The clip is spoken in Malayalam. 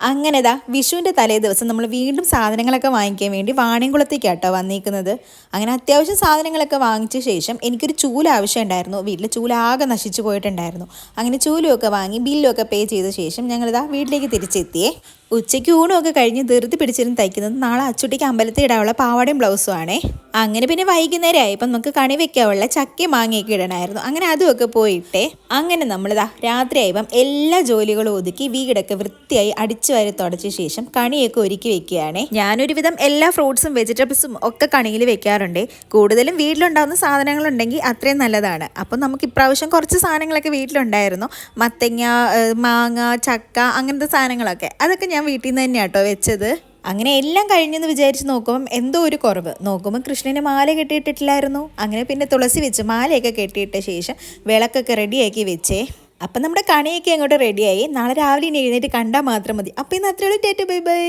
അങ്ങനെ ദാ വിഷുവിൻ്റെ തലേ ദിവസം നമ്മൾ വീണ്ടും സാധനങ്ങളൊക്കെ വാങ്ങിക്കാൻ വേണ്ടി വാണിയംകുളത്തേക്കാട്ടോ വന്നിരിക്കുന്നത്. അങ്ങനെ അത്യാവശ്യം സാധനങ്ങളൊക്കെ വാങ്ങിച്ച ശേഷം എനിക്കൊരു ചൂല ആവശ്യം ഉണ്ടായിരുന്നു. വീട്ടിൽ ചൂല ആകെ നശിച്ചു പോയിട്ടുണ്ടായിരുന്നു. അങ്ങനെ ചൂലുമൊക്കെ വാങ്ങി ബില്ലൊക്കെ പേ ചെയ്ത ശേഷം ഞങ്ങളിതാ വീട്ടിലേക്ക് തിരിച്ചെത്തിയേ. ഉച്ചയ്ക്ക് ഊണുമൊക്കെ കഴിഞ്ഞ് ധൃതി പിടിച്ചിരുന്ന് തയ്ക്കുന്നത് നാളെ അച്ചുട്ടിക്ക് അമ്പലത്തിൽ ഇടാനുള്ള പാവാടയും ബ്ലൗസും ആണേ. അങ്ങനെ പിന്നെ വൈകുന്നേരം ആയപ്പോൾ നമുക്ക് കണി വെക്കാനുള്ള ചക്കയും മാങ്ങയൊക്കെ ഇടണമായിരുന്നു. അങ്ങനെ അതുമൊക്കെ പോയിട്ടേ അങ്ങനെ നമ്മളിതാ രാത്രിയായപ്പം എല്ലാ ജോലികളും ഒതുക്കി വീടൊക്കെ വൃത്തിയായി അടിച്ചു വാരി തുടച്ച ശേഷം കണിയൊക്കെ ഒരുക്കി വെക്കുകയാണേ. ഞാനൊരുവിധം എല്ലാ ഫ്രൂട്ട്സും വെജിറ്റബിൾസും ഒക്കെ കണിയിൽ വെക്കാറുണ്ട്. കൂടുതലും വീട്ടിലുണ്ടാകുന്ന സാധനങ്ങളുണ്ടെങ്കിൽ അത്രയും നല്ലതാണ്. അപ്പം നമുക്ക് ഇപ്രാവശ്യം കുറച്ച് സാധനങ്ങളൊക്കെ വീട്ടിലുണ്ടായിരുന്നു. മത്തങ്ങ, മാങ്ങ, ചക്ക അങ്ങനത്തെ സാധനങ്ങളൊക്കെ അതൊക്കെ ഞാൻ വീട്ടിൽ നിന്ന് തന്നെയാണ് കേട്ടോ വെച്ചത്. അങ്ങനെ എല്ലാം കഴിഞ്ഞെന്ന് വിചാരിച്ച് നോക്കുമ്പം എന്തോ ഒരു കുറവ്. നോക്കുമ്പോൾ കൃഷ്ണന് മാല കെട്ടിയിട്ടിട്ടില്ലായിരുന്നു. അങ്ങനെ പിന്നെ തുളസി വെച്ച് മാലയൊക്കെ കെട്ടിയിട്ട ശേഷം വിളക്കൊക്കെ റെഡിയാക്കി വെച്ചേ. അപ്പം നമ്മുടെ കണിയൊക്കെ അങ്ങോട്ട് റെഡിയായി. നാളെ രാവിലെ ഇനി എഴുന്നേറ്റ് കണ്ടാൽ മാത്രം മതി. അപ്പം ഇന്ന് അത്രയുള്ളൂ. Tata bye bye.